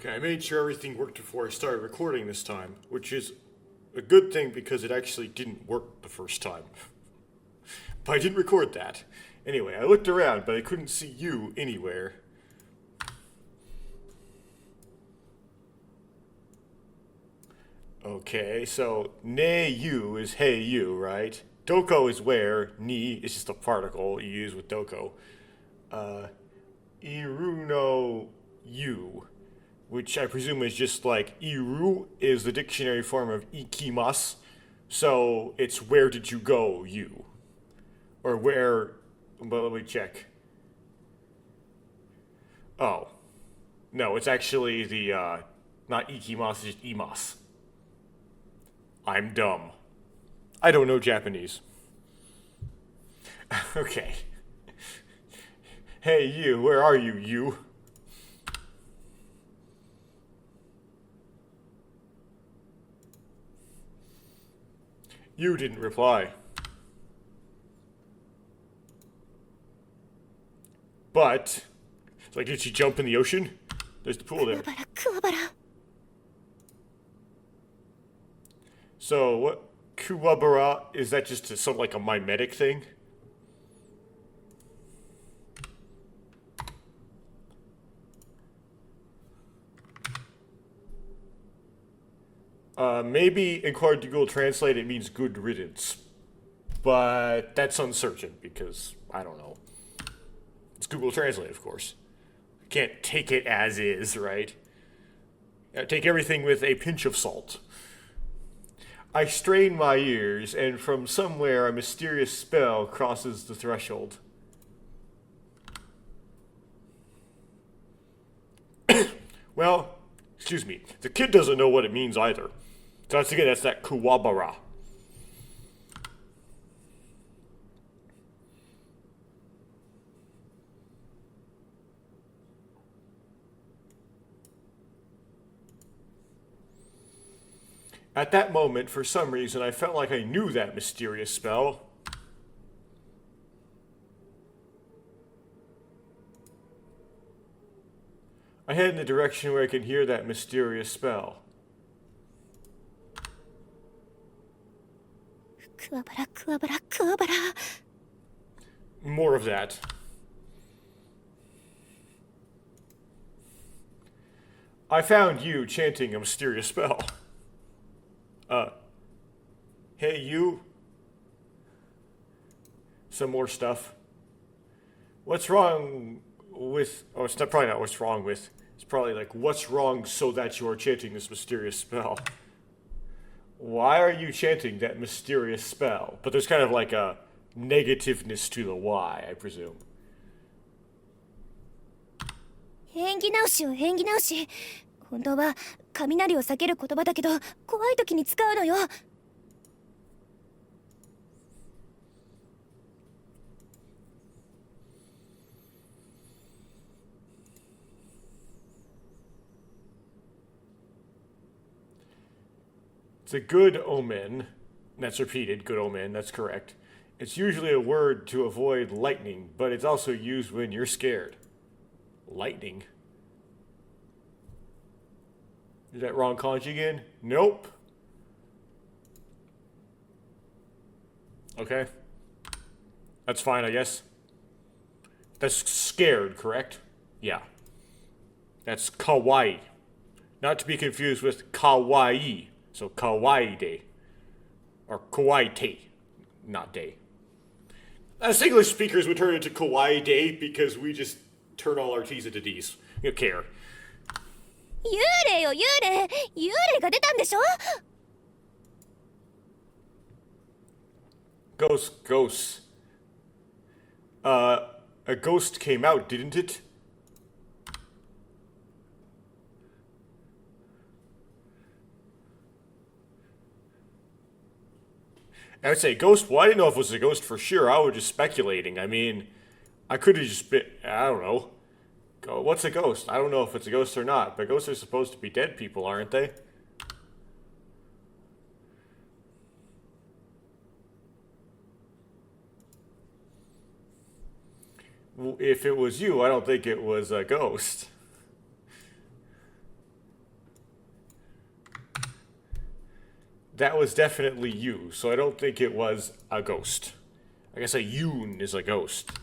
Okay, I made sure everything worked before I started recording this time, which is a good thing because it actually didn't work the first time. But I didn't record that. Anyway, I looked around, but I couldn't see you anywhere. Okay, so ne you is hey you, right? Doko is where, ni is just a particle you use with doko. Uh, iru no you, which I presume is just like iru is the dictionary form of ikimasu, so it's where did you go, you. Or where, but let me check. Oh, no, it's actually not ikimasu, it's just imasu. I'm dumb. I don't know Japanese. Okay. Hey, you, where are you, you? You didn't reply. But, it's like, did she jump in the ocean? There's the pool there. So, what? Kuwabara, is that just something like a mimetic thing? Maybe according to Google Translate it means good riddance. But that's uncertain because, I don't know. It's Google Translate, of course. Can't take it as is, right? Take everything with a pinch of salt. I strain my ears, and from somewhere a mysterious spell crosses the threshold. Well, excuse me, the kid doesn't know what it means either. So once again, that's that kuwabara. At that moment, for some reason, I felt like I knew that mysterious spell. I head in the direction where I can hear that mysterious spell. More of that. I found you chanting a mysterious spell. Hey you. Some more stuff. What's wrong with... Oh, it's probably not what's wrong with. It's probably like, what's wrong so that you are chanting this mysterious spell? Why are you chanting that mysterious spell? But there's kind of like a negativeness to the why, I presume. 演技直しよ演技直し。本当は雷を避ける言葉だけど怖い時に使うのよ。It's a good omen. That's repeated, good omen, that's correct. It's usually a word to avoid lightning, but it's also used when you're scared. Lightning? Is that wrong kanji again? Nope. Okay. That's fine, I guess. That's scared, correct? Yeah. That's kawaii. Not to be confused with kawaii. So kawaii day. Or kawaii te. Not day. As English speakers would turn it into kawaii day because we just turn all our T's into D's. You don't care. 幽霊よ幽霊幽霊が出たんでしょ Ghosts. A ghost came out, didn't it? I would say ghost. Well, I didn't know if it was a ghost for sure. I was just speculating. I mean, I could have just been. I don't know. What's a ghost? I don't know if it's a ghost or not, but ghosts are supposed to be dead people, aren't they? If it was you, I don't think it was a ghost. that was definitely you, so I don't think it was a ghost. I guess a Yoon is a ghost.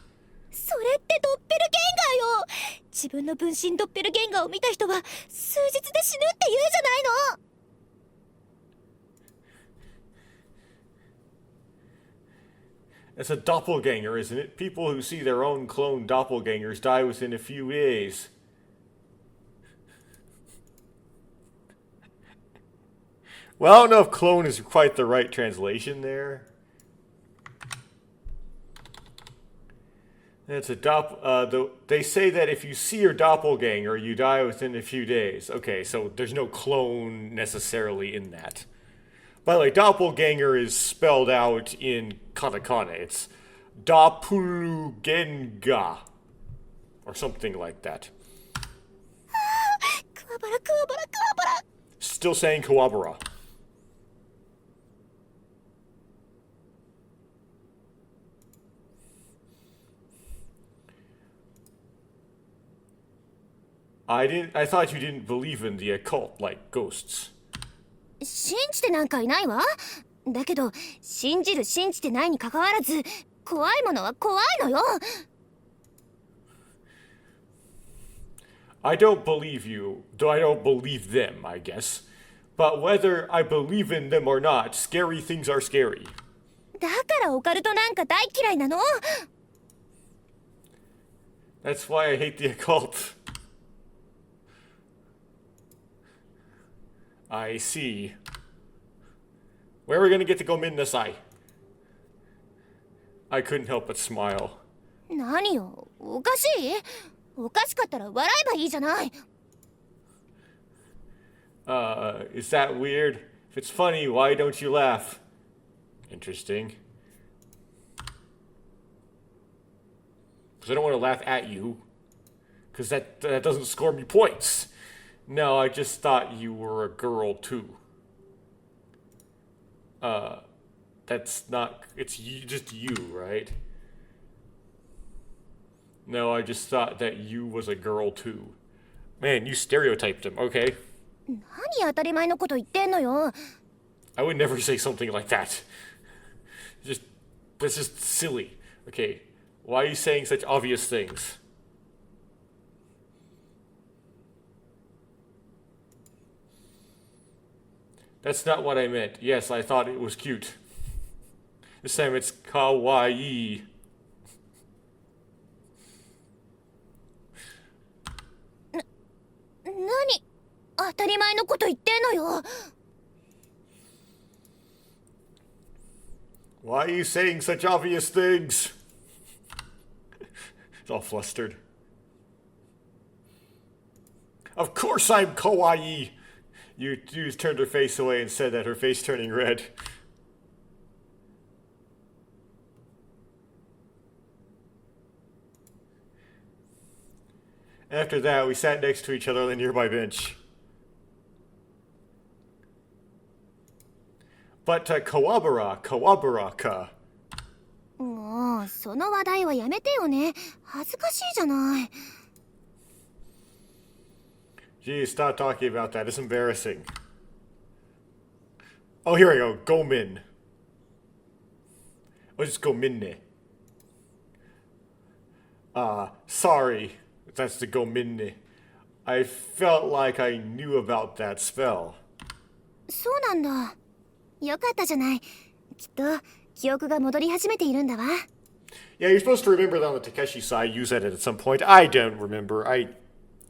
それってドッペルゲンガーよ。自分の分身ドッペルゲンガーを見た人は数日で死ぬって言うじゃないの。That's a doppelganger, isn't it? People who see their own clone doppelgangers die within a few days. Well, I don't know if clone is quite the right translation there. It's a they say that if you see your doppelganger, you die within a few days. Okay, so there's no clone necessarily in that. By the way, doppelganger is spelled out in katakana. It's doppelgenga, or something like that. Still saying Kawabara. I thought you didn't believe in the occult like ghosts. 信じてなんかいないわ。だけど信じる信じてないに関わらず怖いものは怖いのよ。I don't believe you, though I don't believe them, I guess. But whether I believe in them or not, scary things are scary. だからオカルトなんか大嫌いなの。That's why I hate the occult. I see. Where are we gonna get to go Minnasai? I couldn't help but smile. 何よ、おかしい？おかしかったら笑えばいいじゃない。Is that weird? If it's funny, why don't you laugh? Interesting. Because I don't want to laugh at you. Because that doesn't score me points. No, I just thought you were a girl too. That's not... It's just you, right? No, I just thought that you was a girl too. Man, you stereotyped him. Okay. 何当たり前のこと言ってんのよ。I would never say something like that. It's just silly. Okay, why are you saying such obvious things? That's not what I meant. Yes, I thought it was cute. This time it's kawaii. Nani? 当たり前のこと言ってんのよ。Why are you saying such obvious things? It's all flustered. Of course I'm kawaii! You turned her face away and said that, her face turning red. After that, we sat next to each other on the nearby bench. But Kawabara ka. もうその話題はやめてよね。恥ずかしいじゃない。Geez, stop talking about that. It's embarrassing. Oh, here I go. Gomin. Or just Gominne. Sorry. That's the Gominne. I felt like I knew about that spell. そうなんだ。よかったじゃない。きっと記憶が戻り始めているんだわ。Yeah, you're supposed to remember that on the Takeshi side. Use that at some point. I don't remember. I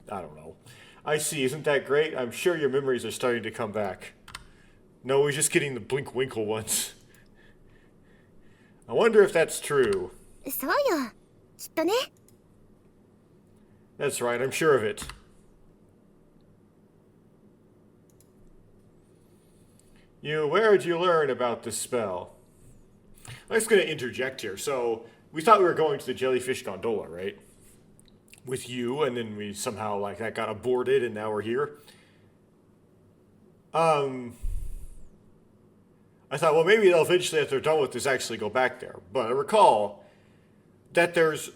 don't know. I see. Isn't that great? I'm sure your memories are starting to come back. No, we're just getting the Blink-Winkle ones. I wonder if that's true. そうよ。きっとね。That's right. I'm sure of it. Where did you learn about this spell? I'm just going to interject here. So, we thought we were going to the Jellyfish Gondola, right? With you, and then we somehow, that got aborted, and now we're here. I thought, well, maybe they'll eventually, if they're done with this, actually go back there. But I recall that there's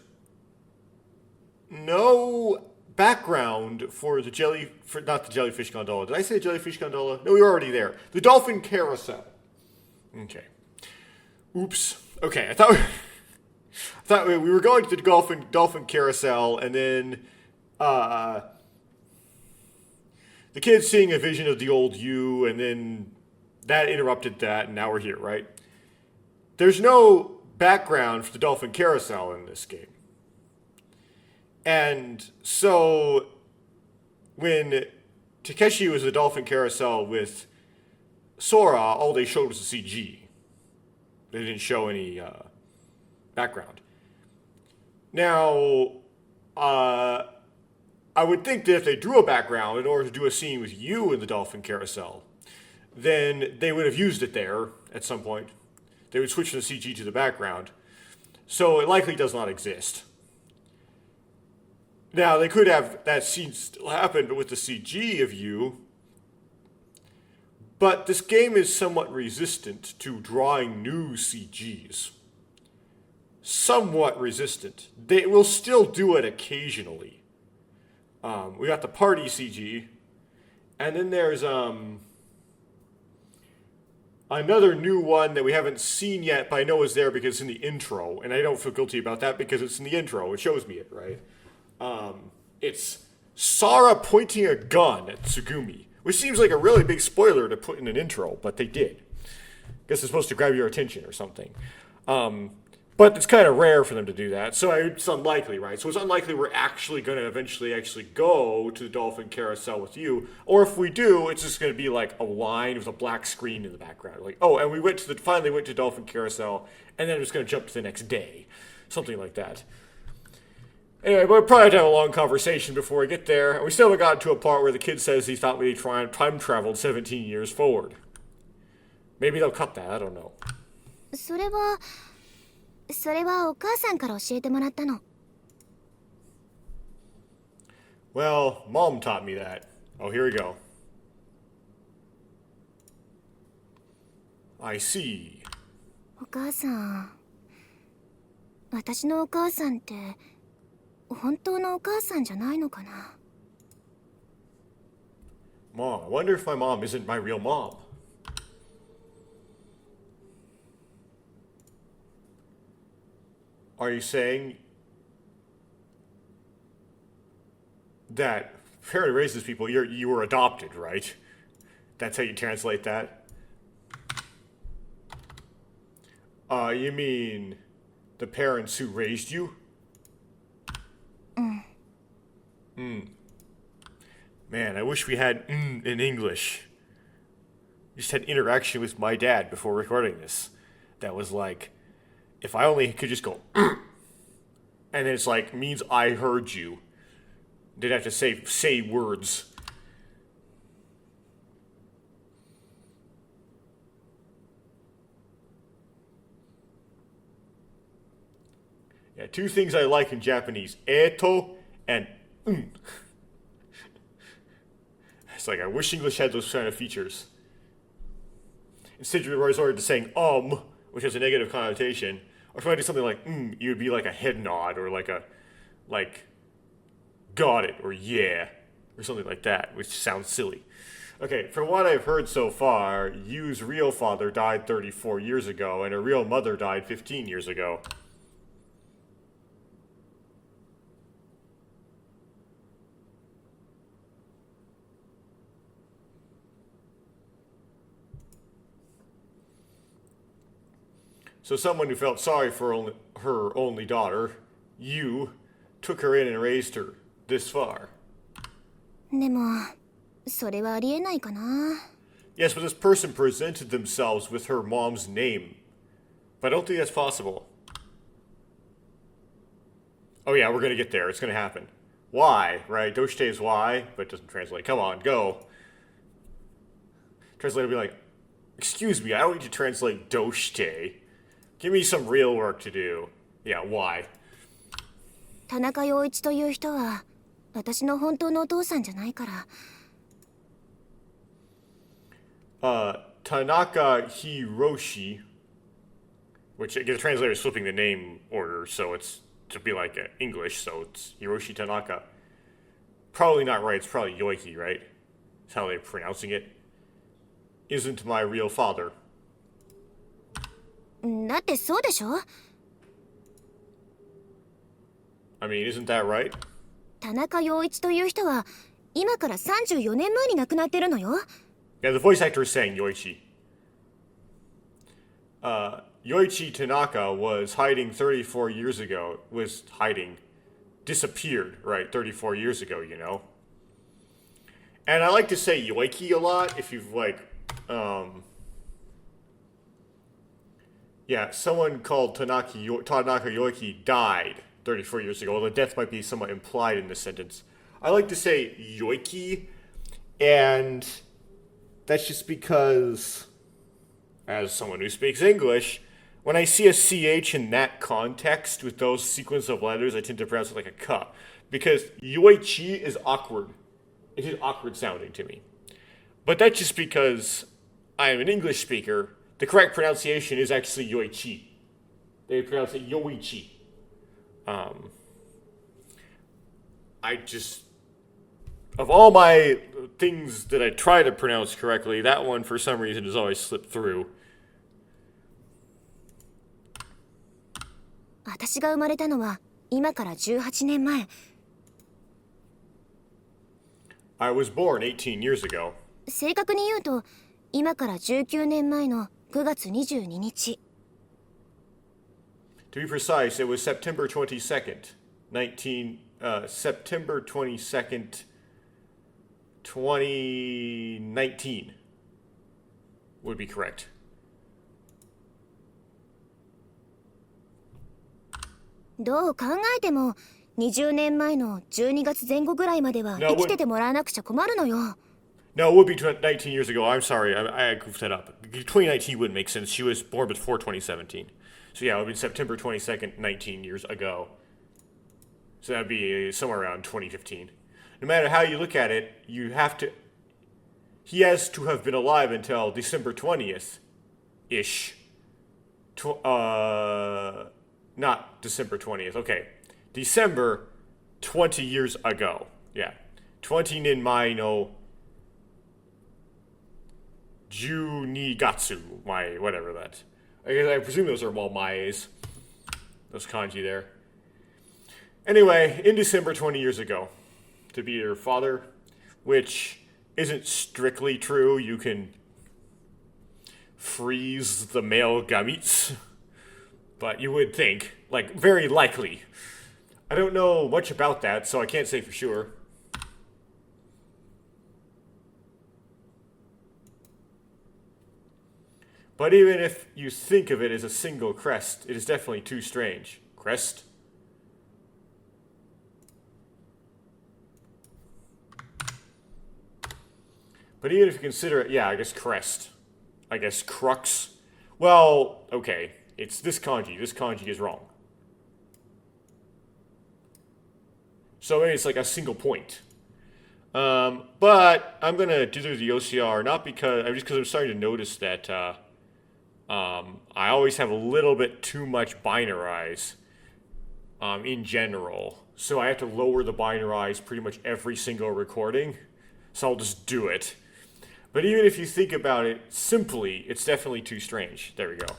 no background for not the jellyfish gondola. Did I say jellyfish gondola? No, we were already there. The dolphin carousel. Okay. Oops. Okay, I thought we were going to the dolphin carousel, and then the kid's seeing a vision of the old you, and then that interrupted that, and now we're here, right? There's no background for the dolphin carousel in this game. And so when Takeshi was at the dolphin carousel with Sora, all they showed was the CG. They didn't show any background. Now, I would think that if they drew a background in order to do a scene with you in the dolphin carousel, then they would have used it there at some point. They would switch the CG to the background. So it likely does not exist. Now, they could have that scene still happen with the CG of you, but this game is somewhat resistant to drawing new CGs. Somewhat resistant. They will still do it occasionally. We got the party CG, and then there's another new one that we haven't seen yet, but I know is there because it's in the intro, and I don't feel guilty about that because it's in the intro. It shows me it, right? It's Sora pointing a gun at Tsugumi, which seems like a really big spoiler to put in an intro, but they did. I guess it's supposed to grab your attention or something. But it's kind of rare for them to do that, so it's unlikely, right? So it's unlikely we're actually going to eventually go to the dolphin carousel with you, or if we do, it's just going to be like a line with a black screen in the background. Like, oh, and we finally went to dolphin carousel, and then it's going to jump to the next day. Something like that. Anyway, we'll probably have to have a long conversation before we get there. And we still haven't gotten to a part where the kid says he thought we time traveled 17 years forward. Maybe they'll cut that, I don't know. それはお母さんから教えてもらったの。Well, Mom taught me that. Oh, here we go. I see. お母さん。私のお母さんって本当のお母さんじゃないのかな。Mom, I wonder if my mom isn't my real mom. Are you saying that Fairy raises people, you were adopted, right? That's how you translate that? You mean the parents who raised you? Man, I wish we had in English. Just had interaction with my dad before recording this. That was like, if I only could just go, and then it's like, means I heard you. Didn't have to say words. Yeah, two things I like in Japanese. Eto and It's like, I wish English had those kind of features. Instead, you resorted to saying which has a negative connotation. Or if I do something like you would be like a head nod or like got it or yeah or something like that, which sounds silly. Okay, from what I've heard so far, Yu's real father died 34 years ago and her real mother died 15 years ago. So someone who felt sorry for her only daughter, you, took her in and raised her this far. でも、それはありえないかな。Yes, but this person presented themselves with her mom's name. But I don't think that's possible. Oh yeah, we're gonna get there. It's gonna happen. Why, right? Doshite is why, but it doesn't translate. Come on, go. Translator will be like, excuse me, I don't need to translate Doshite. Give me some real work to do. Yeah, why? 田中陽一という人は私の本当のお父さんじゃないから。Tanaka Hiroshi, which again, the translator is flipping the name order, so it's to be like English, so it's Hiroshi Tanaka. Probably not right. It's probably Yoiki, right? That's how they're pronouncing it. Isn't my real father. だってそうでしょ。 I mean, isn't that right? 田中陽一という人は今から34年前に亡くなってるのよ。 Yeah, the voice actor is saying Yoichi. Yoichi Tanaka was hiding 34 years ago. Disappeared, right, 34 years ago, you know? And I like to say Yoiki a lot if you've, like, yeah, someone called Tanaka Yoiki died 34 years ago. Well, the death might be somewhat implied in this sentence. I like to say Yoiki, and that's just because, as someone who speaks English, when I see a CH in that context with those sequence of letters, I tend to pronounce it like a K. Because Yoichi is awkward. It is awkward sounding to me. But that's just because I am an English speaker. The correct pronunciation is actually Yoichi. They pronounce it Yoichi. Of all my things that I try to pronounce correctly, that one for some reason has always slipped through. 私が生まれたのは今から18年前。 I was born 18 years ago. 正確に言うと今から19年前の9月22日。 To be precise, it was September 22nd, September 22nd, 2019 would be correct. どう考えても20年前の12月前後ぐらいまでは生きててもらわなくちゃ困るのよ。 No, it would be 19 years ago. I'm sorry, I goofed that up. 2019 wouldn't make sense. She was born before 2017. So yeah, it would be September 22nd, 19 years ago. So that would be somewhere around 2015. No matter how you look at it, he has to have been alive until December 20th-ish. Not December 20th, okay. December 20 years ago. Yeah. 20 nin mai no Junigatsu. Whatever that. I presume those are all Mai's. Those kanji there. Anyway, in December 20 years ago, to be your father, which isn't strictly true. You can freeze the male gametes. But you would think, like, very likely. I don't know much about that, so I can't say for sure. But even if you think of it as a single crest, it is definitely too strange. Crest? But even if you consider it, yeah, I guess crest. I guess crux. Well, okay. It's this kanji. This kanji is wrong. So maybe it's like a single point. But I'm going to do the OCR, not because, just because I'm starting to notice that I always have a little bit too much binarize in general. So I have to lower the binarize pretty much every single recording. So I'll just do it. But even if you think about it simply, it's definitely too strange. There we go.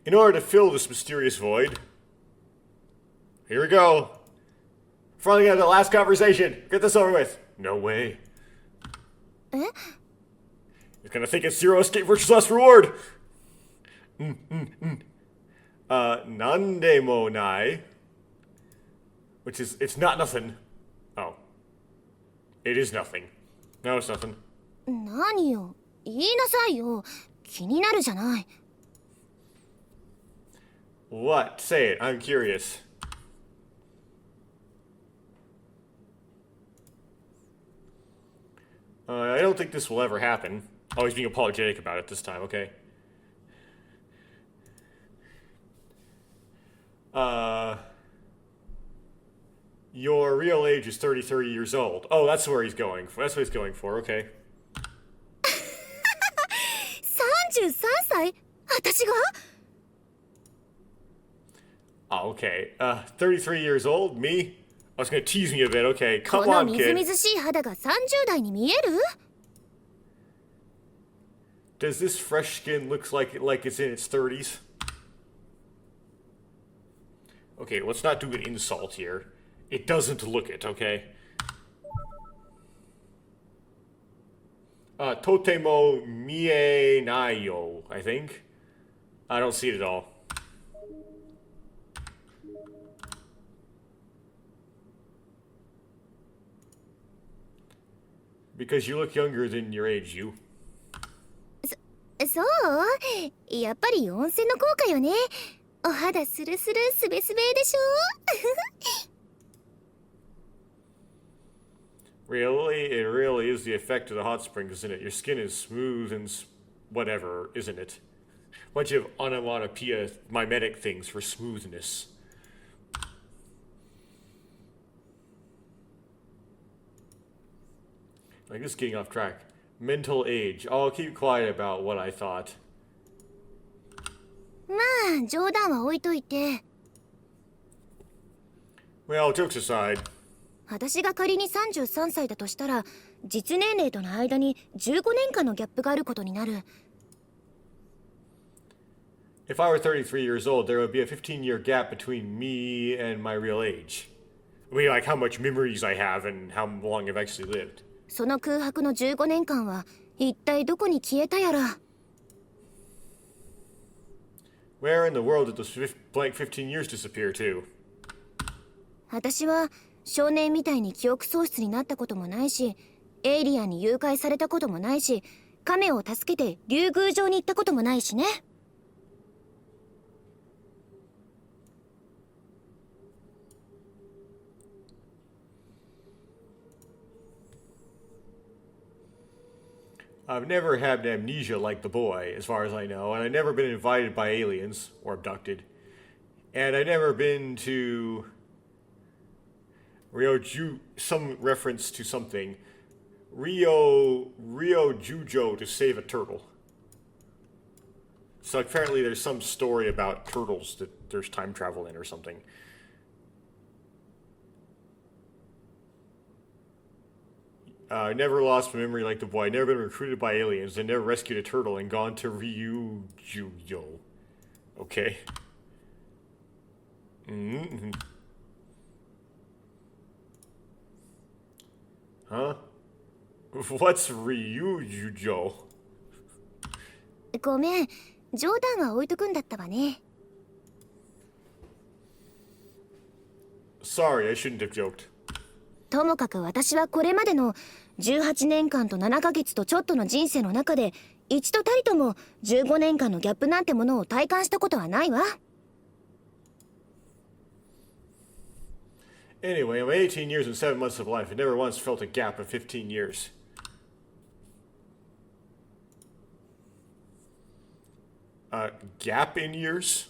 In order to fill this mysterious void, here we go. Finally got the last conversation. Get this over with. No way. Eh? He's gonna think it's zero escape versus last reward. Nandemo nai. Which is, it's not nothing. Oh. It is nothing. No, it's nothing. 何よ、言いなさいよ。気になるじゃない。 What? Say it. I'm curious. I don't think this will ever happen. Oh, he's being apologetic about it this time, okay. Your real age is 33 years old. Oh, that's where he's going for. That's what he's going for, okay. 33歳？私が？ Oh, okay. 33 years old? Me? I was gonna tease me a bit. Okay, こ come の on, みず kid. みずしい肌が30代に見える？ Does this fresh skin looks like it's in its 30s? Okay, let's not do an insult here. It doesn't look it, okay? Totemo mie nayo, I think. I don't see it at all. Because you look younger than your age, you. そうやっぱり温泉の効果よね。お肌スルスルスベスベでしょReally? It really is the effect of the hot springs, isn't it? Your skin is smooth and whatever, isn't it? Bunch of onomatopoeia mimetic things for smoothness. Like this is getting off track. Mental age. I'll keep quiet about what I thought. まあ冗談は置いといて、 Well, jokes aside, 私が仮に33歳だとしたら実年齢との間に15年間のギャップがあることになる。 if I were 33 years old, there would be a 15-year gap between me and my real age. I mean, like how much memories I have and how long I've actually lived. その空白の15年間は一体どこに消えたやら。 Where in the world did those blank 15 years disappear to? 私は少年みたいに記憶喪失になったこともないし、エイリアンに誘拐されたこともないし、亀を助けて竜宮城に行ったこともないしね。 I've never had amnesia like the boy, as far as I know, and I've never been invited by aliens or abducted. And I've never been to some reference to something. Rio Jujo to save a turtle. So apparently there's some story about turtles that there's time travel in or something. I never lost my memory like the boy. I've never been recruited by aliens. I never rescued a turtle and gone to Ryujuyo. Okay. Mm-hmm. Huh? What's Ryujuyo? ごめん、冗談は置いとくんだったわね。 Sorry, I shouldn't have joked. ともかく私はこれまでの18年間と7ヶ月とちょっとの人生の中で一度たりとも15年間のギャップなんてものを体感したことはないわ。 Anyway, in my 18 years and 7 months of life, I never once felt a gap of 15 years. Gap in years?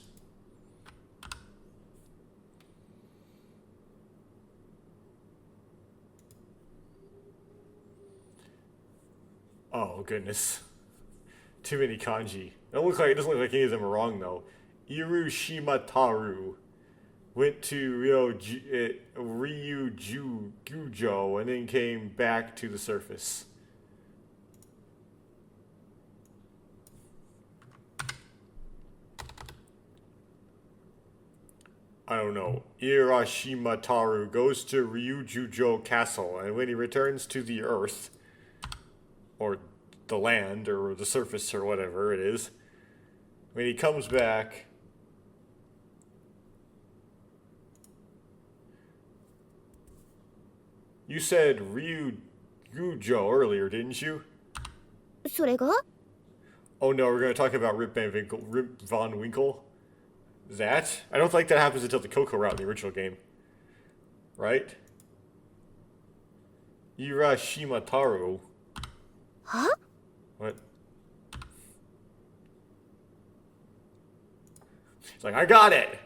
Oh, goodness. Too many kanji. It doesn't look like any of them are wrong, though. Irushimataru went to Ryujujo and then came back to the surface. I don't know. Irashimataru goes to Ryujujo Castle, and when he returns to the Earth, or the land, or the surface, or whatever it is, when he comes back, you said Ryujujo earlier, didn't you? それが? Oh no, we're going to talk about Rip Von Winkle. That? I don't think that happens until the Coco route in the original game. Right? Irashimataru. Huh? What? It's like, I got it!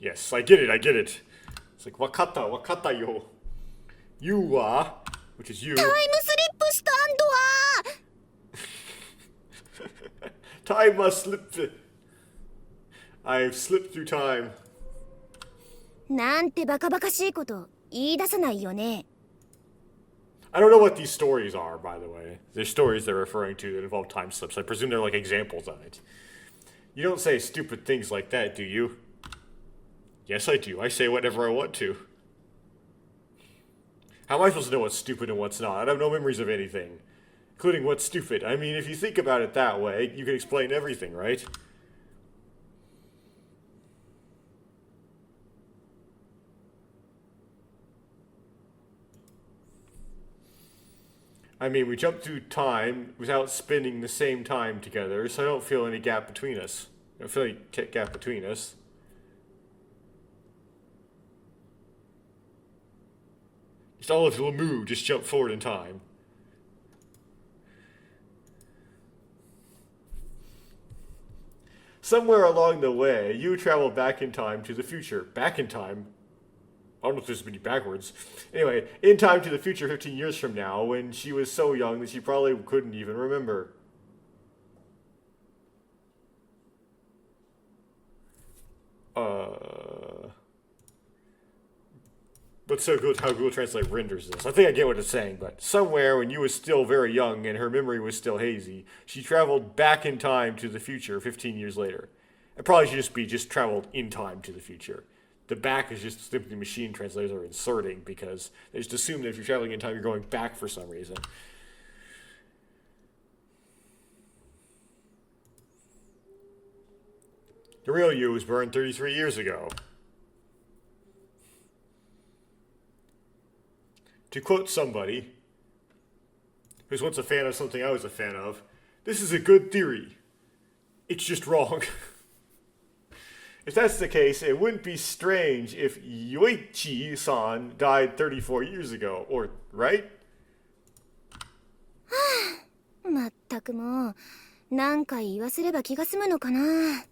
Yes, I get it. It's like, wakata yo. You wa, which is you. タイムスリップしたんだわ! Time must slip. I've slipped through time. なんてバカバカしいこと言い出さないよね。I don't know what these stories are, by the way. They're stories they're referring to that involve time slips. I presume they're like examples of it. You don't say stupid things like that, do you? Yes, I do. I say whatever I want to. How am I supposed to know what's stupid and what's not? I have no memories of anything, including what's stupid. I mean, if you think about it that way, you can explain everything, right? I mean, we jumped through time without spending the same time together, so I don't feel any gap between us. I don't feel any gap between us. Just all of Lamu just jumped forward in time. Somewhere along the way, you traveled back in time to the future. Back in time? I don't know if there's many backwards. Anyway, in time to the future 15 years from now, when she was so young that she probably couldn't even remember. But so good how Google Translate renders this. I think I get what it's saying, but somewhere when you was still very young and her memory was still hazy, she traveled back in time to the future 15 years later. It probably should just be just traveled in time to the future. The back is just simply machine translators are inserting because they just assume that if you're traveling in time, you're going back for some reason. The real you was burned 33 years ago. To quote somebody who was once a fan of something I was a fan of, this is a good theory. It's just wrong. If that's the case, it wouldn't be strange if Yoichi-san died 34 years ago, or, right? まったくもう、何回言わせれば気が済むのかな。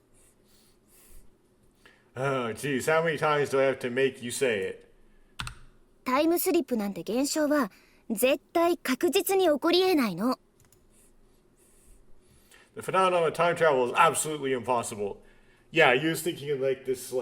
Oh, geez, how many times do I have to make you say it? タイムスリップなんて現象は絶対確実に起こり得ないの。The phenomenon of time travel is absolutely impossible. Yeah, you was thinking of like this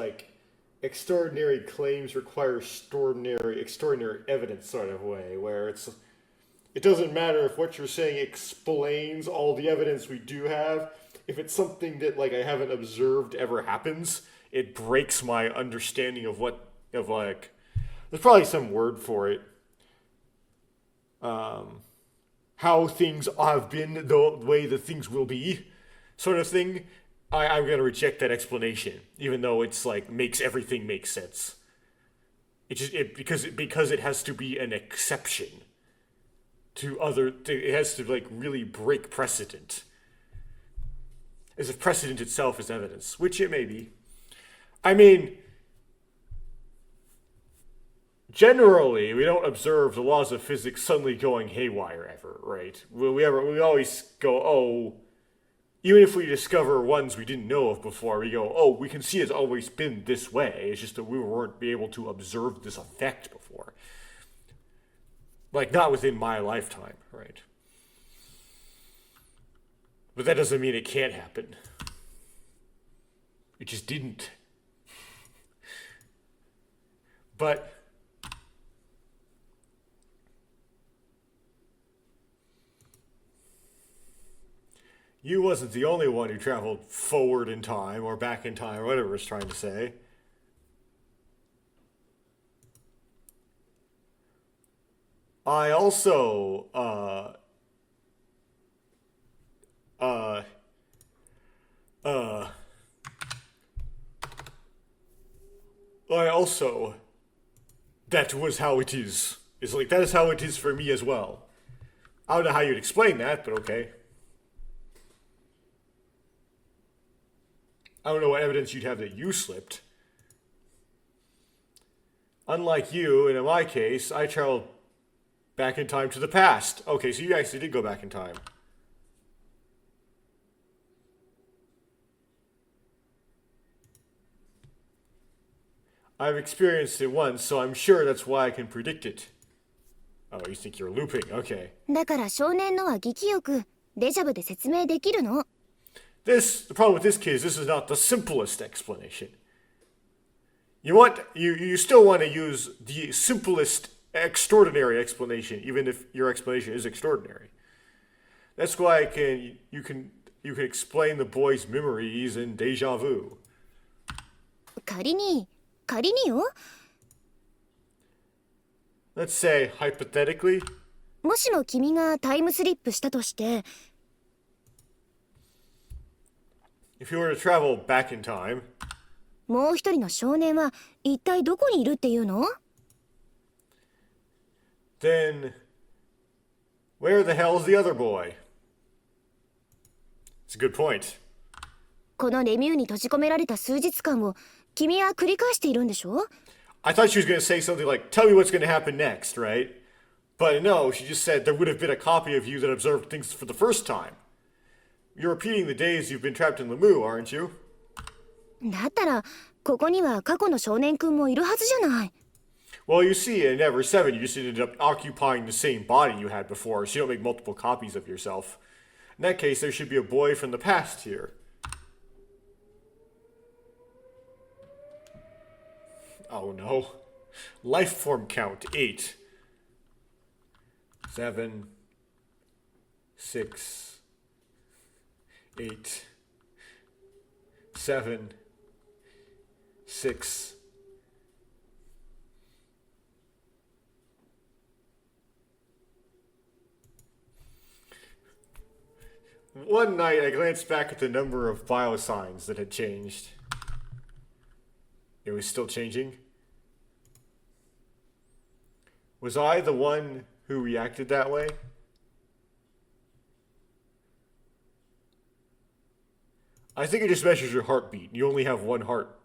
extraordinary claims require extraordinary evidence sort of way, where it doesn't matter if what you're saying explains all the evidence we do have. If it's something that like I haven't observed ever happens, it breaks my understanding of there's probably some word for it. How things have been, the way that things will be, sort of thing. I'm gonna reject that explanation, even though it's like makes everything make sense. Because it has to be an exception it has to like really break precedent. As if precedent itself is evidence, which it may be. I mean, generally, we don't observe the laws of physics suddenly going haywire ever, right? We always go, oh, even if we discover ones we didn't know of before, we go, oh, we can see it's always been this way. It's just that we weren't able to observe this effect before. Like, not within my lifetime, right? But that doesn't mean it can't happen. It just didn't. But you wasn't the only one who traveled forward in time or back in time or whatever it's trying to say. I also, that was how it is. It's like, that is how it is for me as well. I don't know how you'd explain that, but okay. I don't know what evidence you'd have that you slipped. Unlike you, and in my case, I traveled back in time to the past. Okay, so you actually did go back in time. I've experienced it once, so I'm sure that's why I can predict it. Oh, you think you're looping? Okay. だから少年のは義気よくデジャブで説明できるの。The problem with this kid is this is not the simplest explanation. You still want to use the simplest extraordinary explanation, even if your explanation is extraordinary. That's why you can explain the boy's memories in deja vu. 仮によ。 Let's say hypothetically. もしも君がタイムスリップしたとして、 If you were to travel back in time, もう一人の少年は一体どこにいるっていうの？ then where the hell is the other boy? It's a good point. このレミューに閉じ込められた数日間を君は繰り返しているんでしょ？ I thought she was going to say something like, tell me what's going to happen next, right? But no, she just said there would have been a copy of you that observed things for the first time. You're repeating the days you've been trapped in Lemu, aren't you? だったらここには過去の少年くんもいるはずじゃない。 Well, you see, in Ever17, you just ended up occupying the same body you had before, so you don't make multiple copies of yourself. In that case, there should be a boy from the past here. Oh no. Life form count 8. 7. 6. 8. 7. 6. One night, I glanced back at the number of biosigns that had changed. It was still changing. Was I the one who reacted that way? I think it just measures your heartbeat. You only have one heart.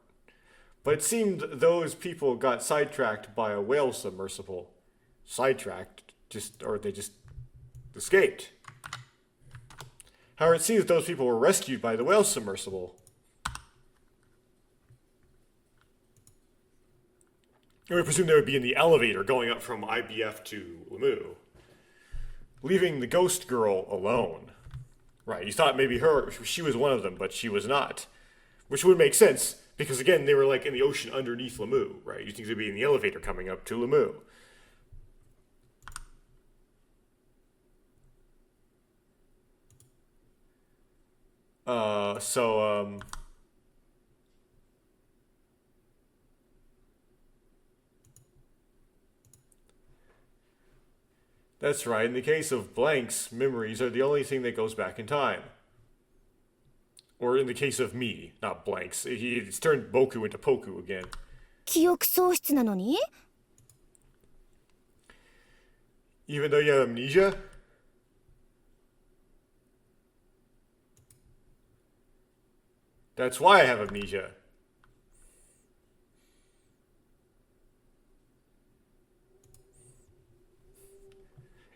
But it seemed those people got sidetracked by a whale submersible. Sidetracked, or they just escaped. However, it seems those people were rescued by the whale submersible. And we presume they would be in the elevator going up from IBF to Lemu, leaving the ghost girl alone. Right, you thought maybe she was one of them, but she was not. Which would make sense, because again, they were like in the ocean underneath Lemu, right? You think they'd be in the elevator coming up to Lemu. That's right. In the case of blanks, memories are the only thing that goes back in time. Or in the case of me, not blanks. It's turned Boku into Poku again. 記憶喪失なのに？ Even though you have amnesia? That's why I have amnesia.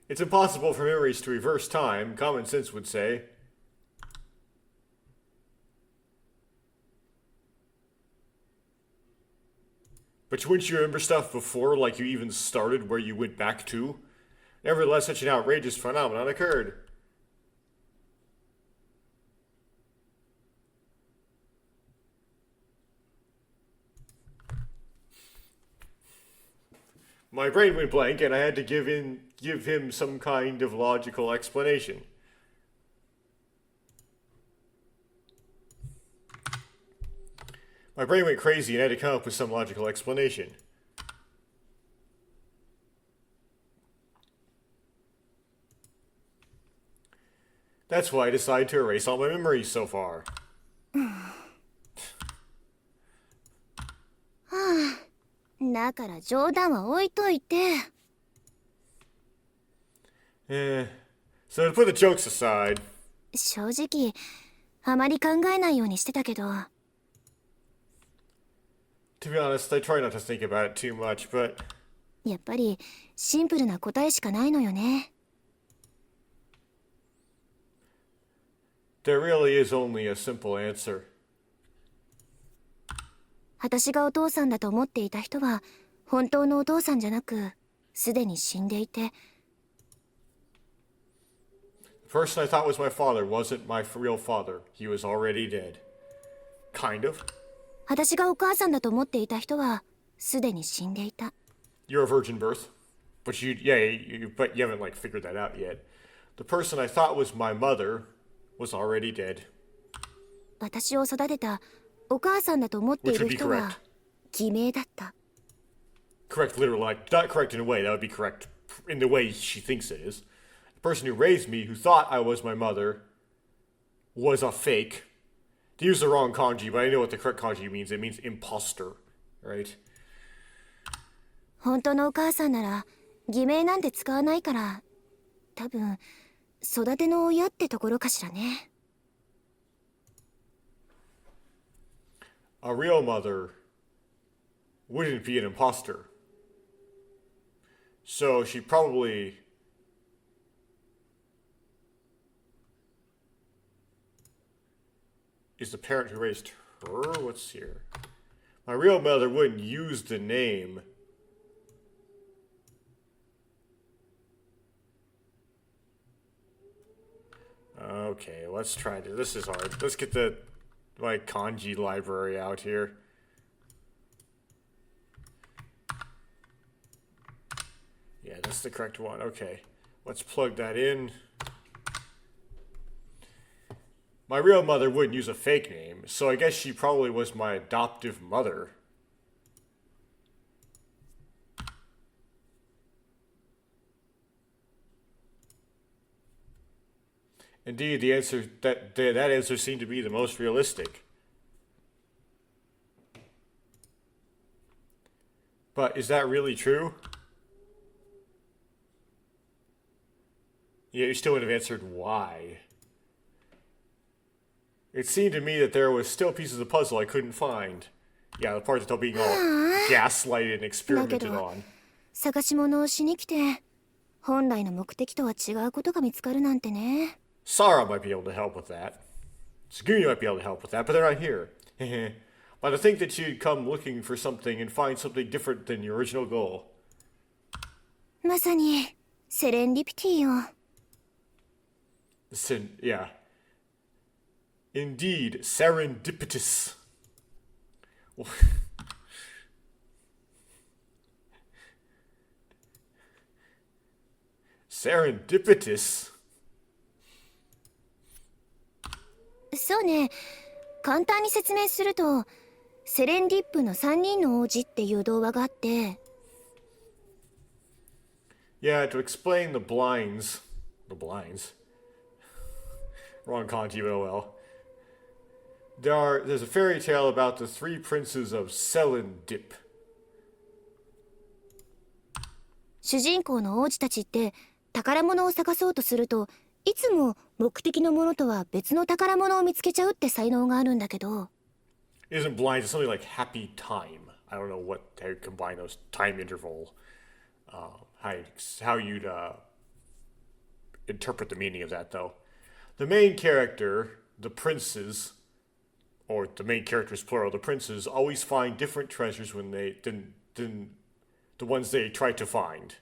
It's impossible for memories to reverse time, common sense would say. But wouldn't you remember stuff before, like you even started where you went back to? Nevertheless, such an outrageous phenomenon occurred. My brain went blank, and I had to give him some kind of logical explanation. My brain went crazy and I had to come up with some logical explanation. That's why I decided to erase all my memories so far. だから冗談は置いといて。 So to put the jokes aside, 正直あまり考えないようにしてたけど。 to be honest, I try not to think about it too much, but やっぱりシンプルな答えしかないのよね。 there really is only a simple answer. 私がお父さんだと思っていた人は本当のお父さんじゃなくすでに死んでいて。 The person I thought was my father wasn't my real father. He was already dead. Kind of. 私がお母さんだと思っていた人はすでに死んでいた。 You're a virgin birth. But you haven't like figured that out yet. The person I thought was my mother was already dead. 私を育てたお母さんだと思ってい Which る would be 人は correct. 偽名だった。 Correct, literally, like, not correct in a way, that would be correct in the way she thinks it is. The person who raised me, who thought I was my mother, was a fake. To use the wrong kanji, but I know what the correct kanji means. It means imposter, right? 本当のお母さんなら偽名なんて使わないから、多分育ての親ってところかしらね。 A real mother wouldn't be an imposter. So she probably is the parent who raised her. What's here? My real mother wouldn't use the name. Okay, let's try this. This is hard. Let's get the kanji library out here. Yeah, that's the correct one. Okay, let's plug that in. My real mother wouldn't use a fake name, so I guess she probably was my adoptive mother. Indeed, the answer that answer seemed to be the most realistic. But is that really true? Yeah, you still would have answered why. It seemed to me that there was still pieces of the puzzle I couldn't find. Yeah, the part that's all being all gaslighted and experimented on. 探し物をしに来て、本来の目的とは違うことが見つかるなんてね。 Sarah might be able to help with that. Tsugumi might be able to help with that, but they're not here. But to think that you'd come looking for something and find something different than your original goal. まさにセレンディピティよ。 Yeah. Indeed, serendipitous. Serendipitous? そうね、簡単に説明すると、セレンディップの3人の王子っていう童話があって。 Yeah, to explain the blinds. Wrong kanji, but oh well. There's a fairy tale about the three princes of Selendip. 主人公の王子たちって宝物を探そうとすると、いつも目的のものとは別の宝物を見つけちゃうって才能があるんだけど。 It isn't blind, it's something like happy time. I don't know how you combine those time interval. How you'd interpret the meaning of that, though. The main character, the princes, or the main characters plural, the princes always find different treasures when than the ones they try to find.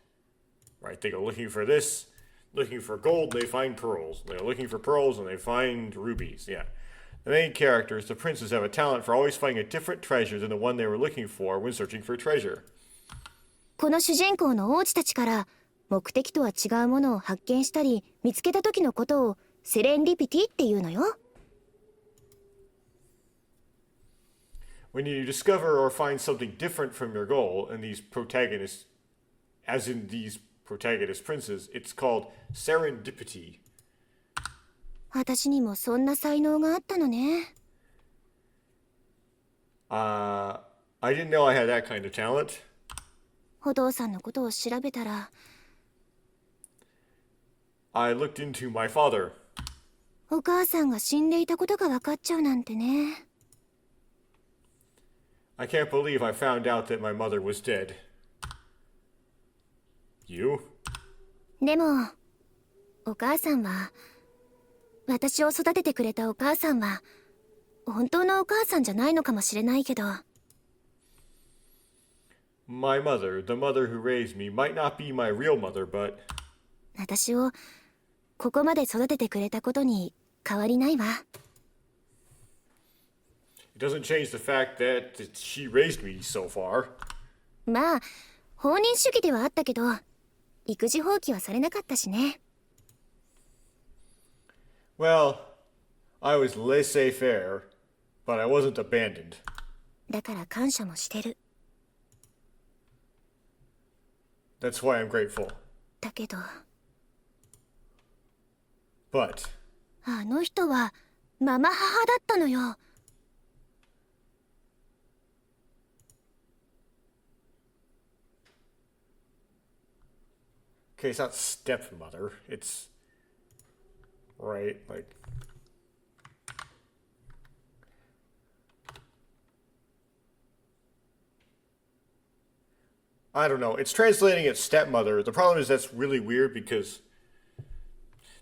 Right? They go looking for this, looking for gold, they find pearls. They go looking for pearls and they find rubies. Yeah. The main characters, the princes, have a talent for always finding a different treasure than the one they were looking for when searching for treasure. この主人公の王子たちから目的とは違うものを発見したり見つけた時のことをセレンディピティっていうのよ。 When you discover or find something different from your goal, and these protagonists, as in these protagonist princes, it's called serendipity. 私にもそんな才能があったのね。 I didn't know I had that kind of talent. お父さんのことを調べたら、 I looked into my father. お母さんが死んでいたことが分かっちゃうなんてね。 I can't believe I found out that my mother was dead. You? でもお母さんは、私を育ててくれたお母さんは本当のお母さんじゃないのかもしれないけど。 My mother, the mother who raised me, might not be my real mother, but... 私をここまで育ててくれたことに変わりないわ。It Doesn't change the fact that she raised me so far. まあ放任主義ではあったけど育児放棄はされなかったしね。 Well, I was laissez-faire, but I wasn't abandoned. だから感謝もしてる。 That's why I'm grateful. だけど But あの人はママ母だったのよ。 okay, it's not stepmother. It's right, like I don't know. It's translating it stepmother. The problem is that's really weird because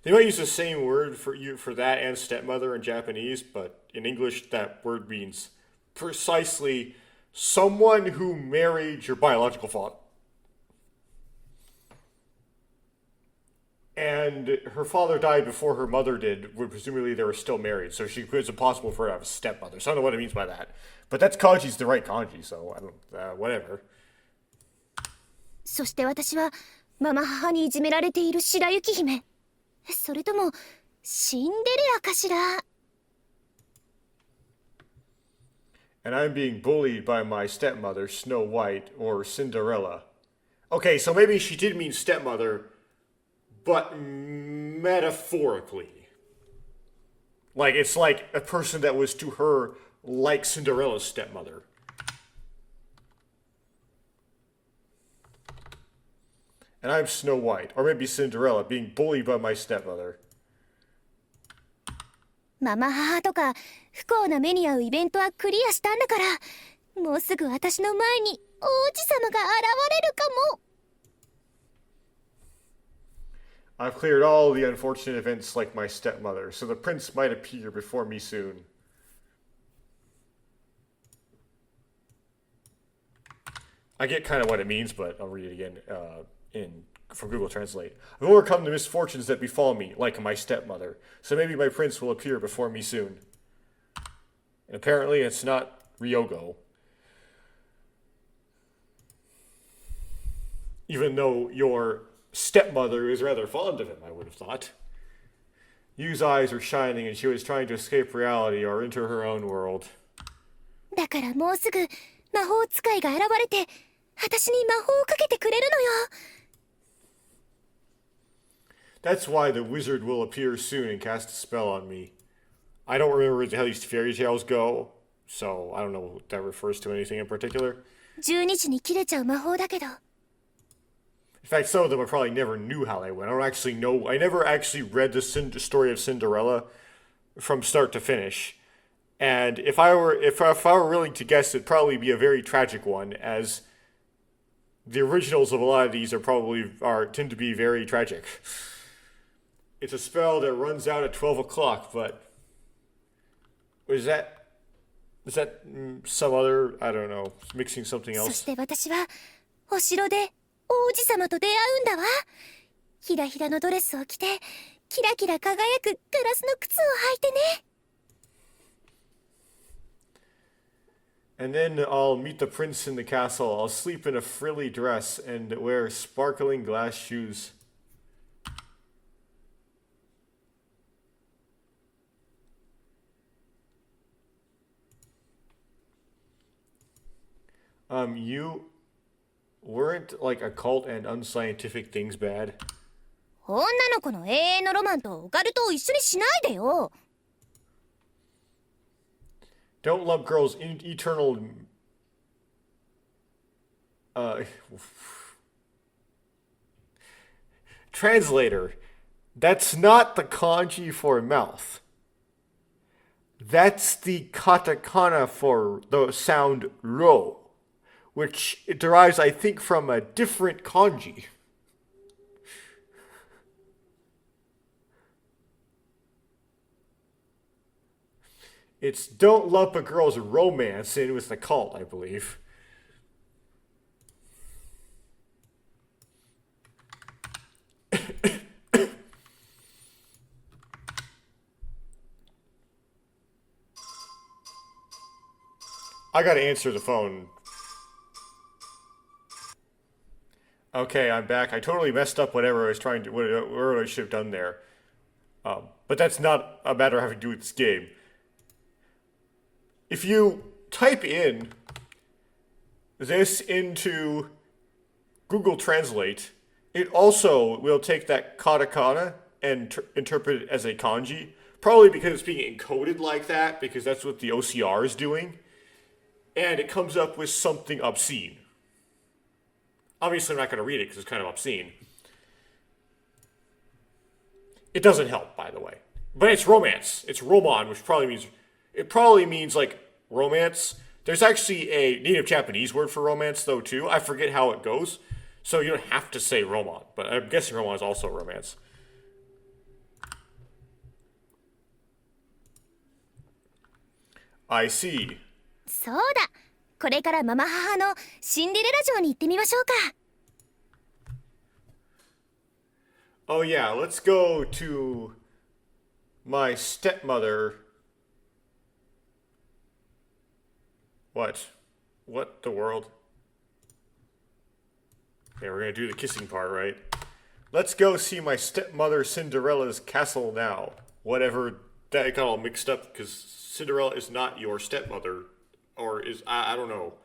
they might use the same word for that and stepmother in Japanese, but in English that word means precisely someone who married your biological father. And her father died before her mother did, when presumably they were still married, so it's impossible for her to have a stepmother. So I don't know what it means by that. But that's kanji's the right kanji, so I don't, whatever. そして私はママ母にいじめられている白雪姫、それともシンデレラかしら。 And I'm being bullied by my stepmother, Snow White, or Cinderella. Okay, so maybe she did mean stepmother, but metaphorically. Like, it's like a person that was to her like Cinderella's stepmother. And I'm Snow White, or maybe Cinderella, being bullied by my stepmother. ママ母とか不幸な目に遭うイベントはクリアしたんだから、もうすぐ私の前に王子様が現れるかも。 I've cleared all the unfortunate events like my stepmother, so the prince might appear before me soon. I get kind of what it means, but I'll read it again from Google Translate. I've overcome the misfortunes that befall me, like my stepmother, so maybe my prince will appear before me soon. And apparently it's not Ryogo. Even though your stepmother is rather fond of him, I would have thought. Yu's eyes were shining and she was trying to escape reality or enter her own world. だからもうすぐ魔法使いが現れて私に魔法をかけてくれるのよ。 That's why the wizard will appear soon and cast a spell on me. I don't remember how these fairy tales go, so I don't know if that refers to anything in particular. 12時に切れちゃう魔法だけど。 In fact, some of them I probably never knew how they went. I don't actually know. I never actually read the story of Cinderella from start to finish. And if I were willing to guess, it'd probably be a very tragic one, as the originals of a lot of these tend to be very tragic. It's a spell that runs out at 12 o'clock, but is that some other, I don't know, mixing something そ else? して私はお城で王子様と出会うんだわ。ひらひらのドレスを着てキラキラ輝くガラスの靴を履いてね。 And then I'll meet the prince in the castle. I'll sleep in a frilly dress and wear sparkling glass shoes. You weren't like occult and unscientific things bad? 女の子の永遠のロマンとオカルトを一緒にしないでよ。 Don't lump girls in eternal Translator, that's not the kanji for mouth. That's the katakana for the sound ro, which it derives, I think, from a different kanji. It's don't lump a girl's romance in with the cult, I believe. I gotta answer the phone. Okay, I'm back. I totally messed up whatever I was trying to, whatever I should have done there. But that's not a matter having to do with this game. If you type in this into Google Translate, it also will take that katakana and interpret it as a kanji. Probably because it's being encoded like that, because that's what the OCR is doing. And it comes up with something obscene. Obviously, I'm not going to read it because it's kind of obscene. It doesn't help, by the way. But it's romance. It's roman, which probably means like romance. There's actually a native Japanese word for romance, though, too. I forget how it goes. So you don't have to say roman. But I'm guessing roman is also romance. I see. そうだ。これからママ母のシンデレラ城に行ってみましょうか。Oh yeah, let's go to my stepmother. What? What the world? Okay, we're gonna do the kissing part, right? Let's go see my stepmother Cinderella's castle now. Whatever, that got all mixed up because Cinderella is not your stepmother. Or is, I don't know.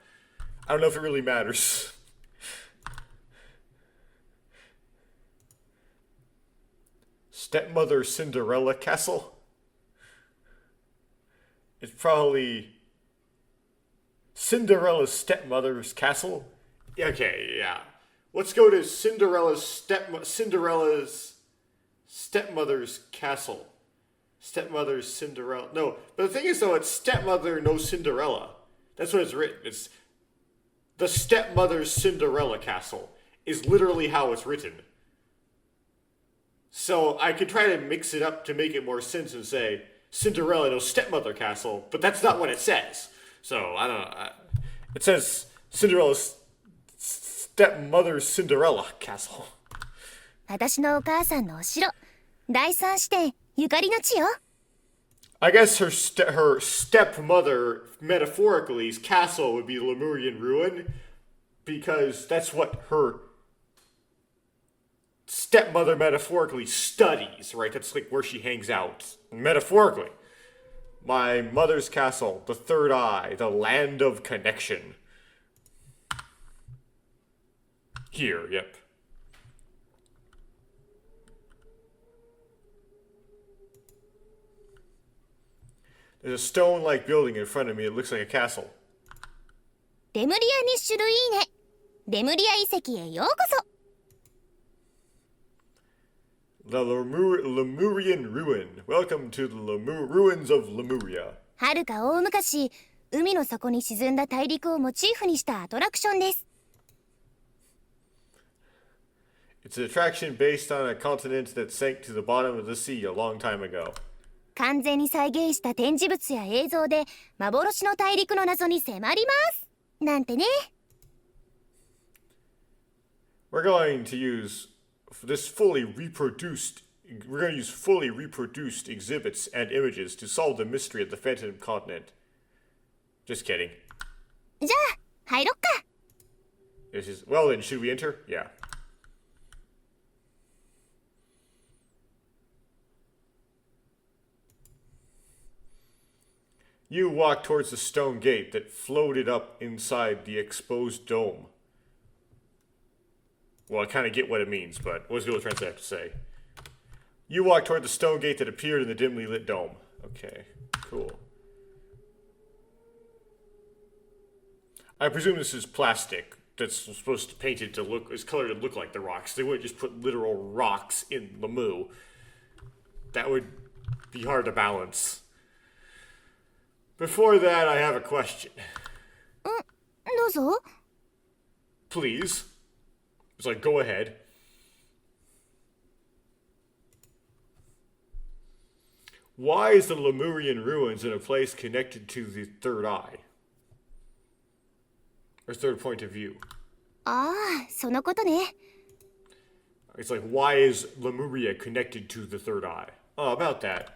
I don't know if it really matters. Stepmother Cinderella Castle? It's probably Cinderella's stepmother's castle? Okay, yeah. Let's go to Cinderella's stepmother's castle. Stepmother's Cinderella. No, but the thing is though, it's stepmother no Cinderella. That's what it's written. It's the stepmother's Cinderella castle is literally how it's written. So I could try to mix it up to make it more sense and say Cinderella no stepmother castle, but that's not what it says. So I don't know. It says Cinderella's stepmother's Cinderella castle. 私のお母さんのお城、第三視点ゆかりの地よ。I guess her stepmother, metaphorically's castle would be Lemurian ruin, because that's what her stepmother metaphorically studies, right? That's like where she hangs out, metaphorically. My mother's castle, the third eye, the land of connection. Here, yep. There's a stone-like building in front of me. It looks like a castle. レムリアニッシュルいいね。レムリア遺跡へようこそ。The Lemurian ruin. Welcome to the ruins of Lemuria. はるか大昔、海の底に沈んだ大陸をモチーフにしたアトラクションです。It's an attraction based on a continent that sank to the bottom of the sea a long time ago. 完全に再現した展示物や映像で幻の大陸の謎に迫りますなんてね。We're going to use fully reproduced exhibits and images to solve the mystery of the Phantom Continent. Just kidding. じゃあ入ろっか。Well then, should we enter? Yeah. You walk towards the stone gate that floated up inside the exposed dome. Well, I kind of get what it means, but what does Google Translate have to say? You walk toward the stone gate that appeared in the dimly lit dome. Okay, cool. I presume this is plastic that's supposed to paint it to look, it's colored to look like the rocks. They wouldn't just put literal rocks in Lemu. That would be hard to balance. Before that, I have a question. どうぞ。Please. It's like, go ahead. Why is the Lemurian ruins in a place connected to the third eye? Or third point of view? ああ、そのことね。It's like, why is Lemuria connected to the third eye? Oh, about that.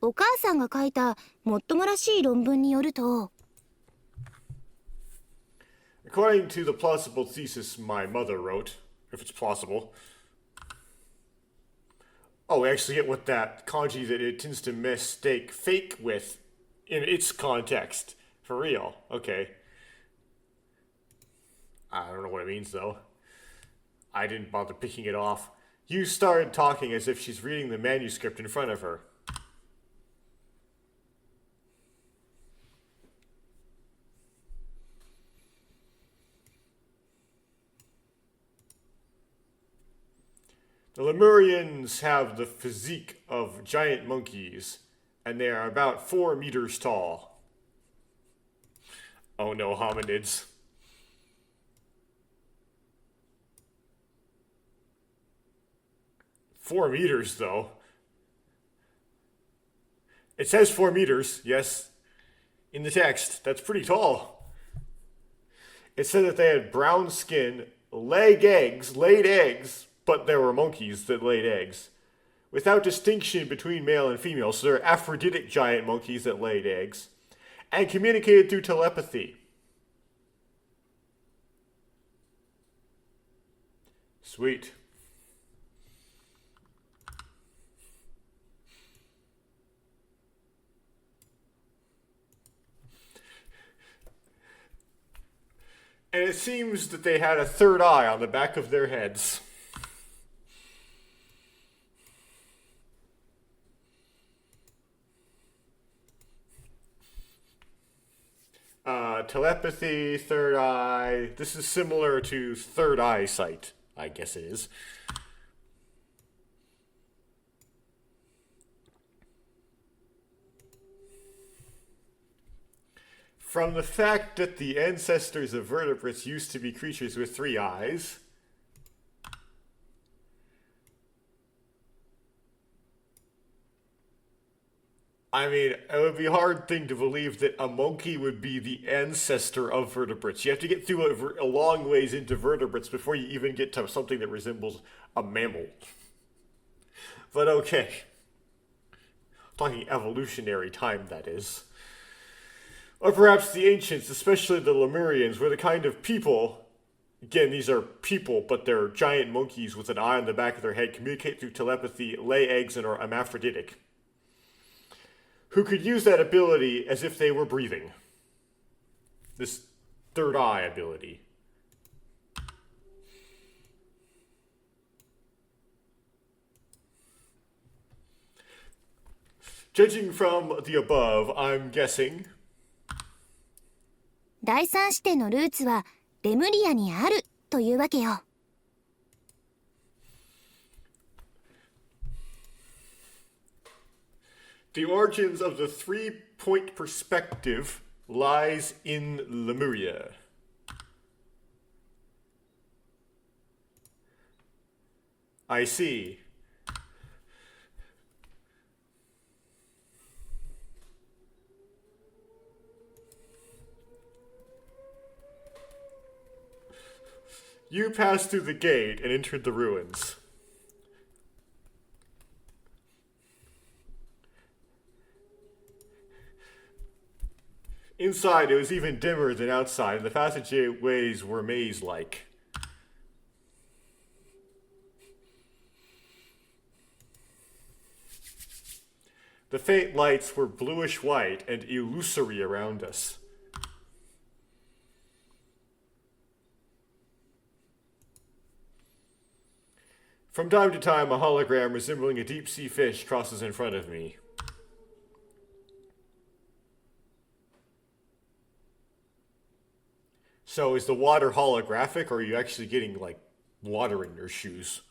お母さんが書いたもっともらしい論文によると、According to the plausible thesis my mother wrote, if it's plausible. Oh, we actually get what that kanji that it tends to mistake fake with in its context. For real. Okay. I don't know what it means, though. I didn't bother picking it off. You started talking as if she's reading the manuscript in front of her. The Lemurians have the physique of giant monkeys, and they are about 4 meters tall. Oh no, hominids. $4 meters, though. It says 4 meters, yes, in the text. That's pretty tall. It said that they had brown skin, laid eggs, but there were monkeys that laid eggs, without distinction between male and female, so they're Aphroditic giant monkeys that laid eggs, and communicated through telepathy. Sweet. And it seems that they had a third eye on the back of their heads. Telepathy, third eye. This is similar to third eyesight, I guess it is. From the fact that the ancestors of vertebrates used to be creatures with 3 eyes, I mean, it would be a hard thing to believe that a monkey would be the ancestor of vertebrates. You have to get through a long ways into vertebrates before you even get to something that resembles a mammal. But okay. Talking evolutionary time, that is. Or perhaps the ancients, especially the Lemurians, were the kind of people, again, these are people, but they're giant monkeys with an eye on the back of their head, communicate through telepathy, lay eggs, and are hermaphroditic, who could use that ability as if they were breathing. This third eye ability. Judging from the above, I'm guessing. 第三視点のルーツはレムリアにあるというわけよ。The origins of the 3-point perspective lies in Lemuria. I see. You passed through the gate and entered the ruins. Inside, it was even dimmer than outside, and the passageways were maze-like. The faint lights were bluish-white and illusory around us. From time to time, a hologram resembling a deep-sea fish crosses in front of me. So is the water holographic, or are you actually getting, like, water in your shoes?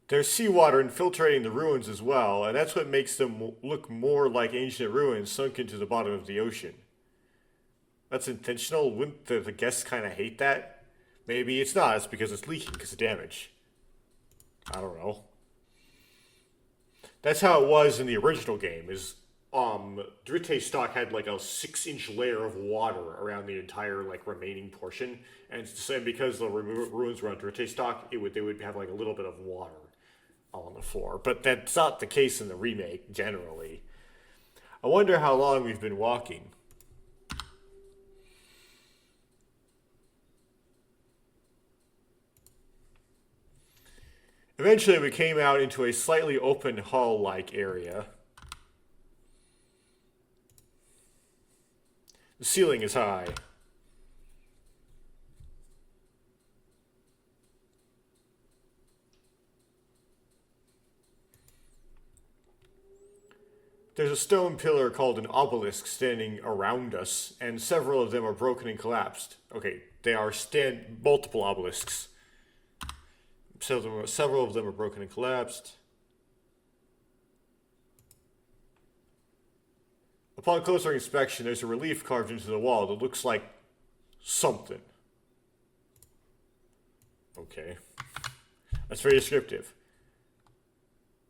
There's seawater infiltrating the ruins as well, and that's what makes them look more like ancient ruins sunk into the bottom of the ocean. That's intentional? Wouldn't the guests kind of hate that? Maybe it's not. It's because it's leaking because of damage. I don't know. That's how it was in the original game, is Drite stock had like a 6-inch layer of water around the entire like remaining portion, and because the ruins were on Drite stock, they would have like a little bit of water on the floor. But that's not the case in the remake generally. I wonder how long we've been walking. Eventually, we came out into a slightly open hall-like area. The ceiling is high. There's a stone pillar called an obelisk standing around us, and several of them are broken and collapsed. Okay, they are multiple obelisks. Several of them are broken and collapsed. Upon closer inspection, there's a relief carved into the wall that looks like something. Okay. That's very descriptive.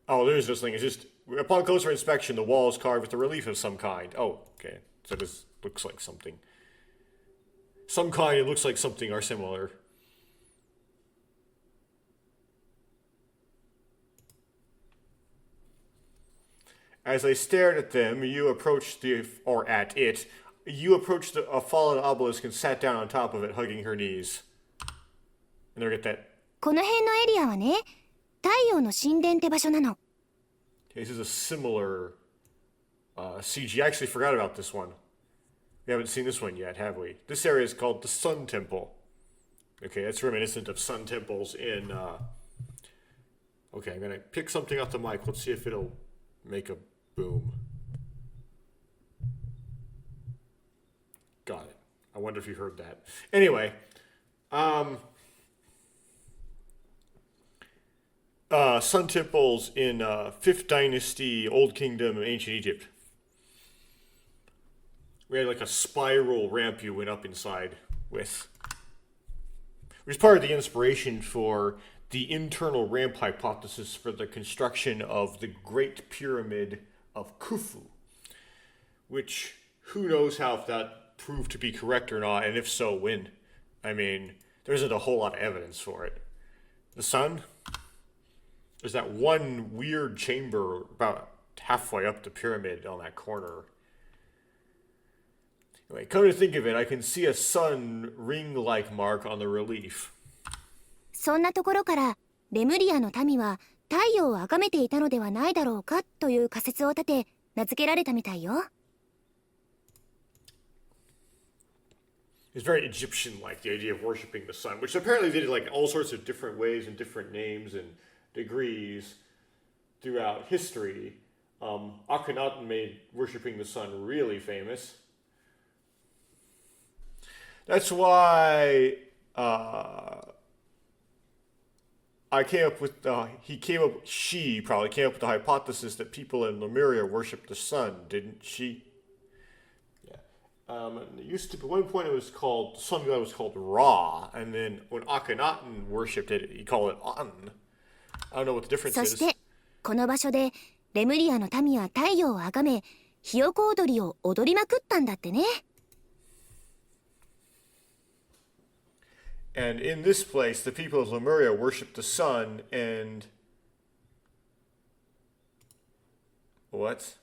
Oh, there's this thing. It's just, upon closer inspection, the wall is carved with a relief of some kind. Oh, okay. So this looks like something. Some kind and looks like something are similar. As I stared at them, you approached a fallen obelisk and sat down on top of it, hugging her knees. And there, get that. この辺のエリアはね、太陽の神殿って場所なの。Okay, this is a similar CG. I actually forgot about this one. We haven't seen this one yet, have we? This area is called the Sun Temple. Okay, that's reminiscent of sun temples in... Okay, I'm going to pick something off the mic. Let's see if it'll make a boom. Got it. I wonder if you heard that. Anyway, sun temples in 5th Dynasty, Old Kingdom, and Ancient Egypt. We had like a spiral ramp you went up inside with. Which is part of the inspiration for the internal ramp hypothesis for the construction of the Great Pyramid of Khufu. Which, who knows how if that proved to be correct or not, and if so, when. I mean, there isn't a whole lot of evidence for it. The sun? There's that one weird chamber about halfway up the pyramid on that corner. Anyway, come to think of it, I can see a sun ring-like mark on the relief. そんなところからレムリアの民は太陽を崇めていたのではないだろうかという仮説を立て名付けられたみたいよ。It's very Egyptian-like, the idea of worshipping the sun, which apparently they did like all sorts of different ways and different names and degrees throughout history. Akhenaten made worshipping the sun really famous. That's why she probably came up with the hypothesis that people in Lemuria worship the sun, didn't she? Yeah. It used to be, at one point the sun god was called Ra, and then when Akhenaten worshipped it, he called it Aten. I don't know what the difference is. そしてこの場所でレムリアの民は太陽を崇め、ひよこ踊りを踊りまくったんだってね。And in this place, the people of Lemuria worship the sun and... What?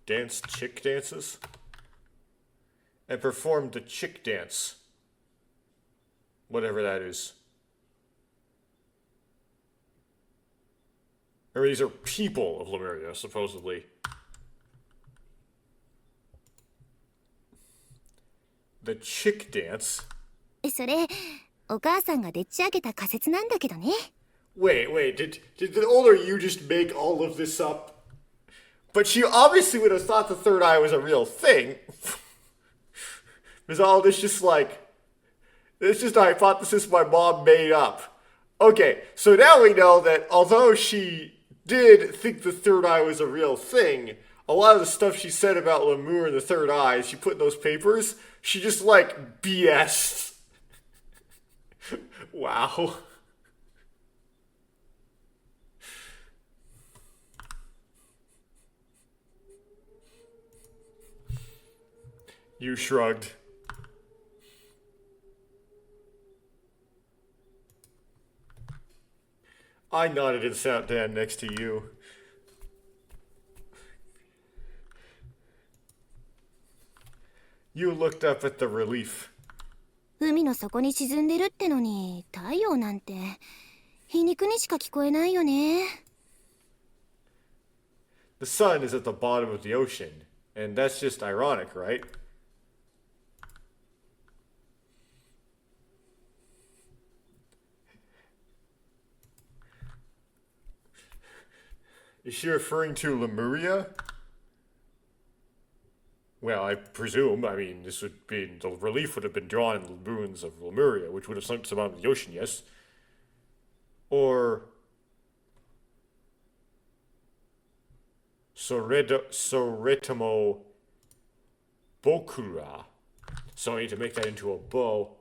Danced chick dances? And performed the chick dance. Whatever that is. Or these are people of Lemuria, supposedly. The chick dance? それ、お母さんがでっち上げた仮説なんだけどね。Wait, did the older you just make all of this up? But she obviously would have thought the third eye was a real thing. Is all this just like... It's just a hypothesis my mom made up. Okay, so now we know that although she did think the third eye was a real thing, a lot of the stuff she said about Lemur and the third eye, she put in those papers, she just like BS. Wow. You shrugged. I nodded and sat down next to you. You looked up at the relief. 海の底に沈んでるってのに太陽なんて皮肉にしか聞こえないよね。 The sun is at the bottom of the ocean, and that's just ironic, right? Is she referring to Lemuria? Well, I presume. I mean, this would be the relief would have been drawn in the ruins of Lemuria, which would have sunk to the bottom of the ocean, yes. Or Soretamo Bokura. So I need to make that into a bow.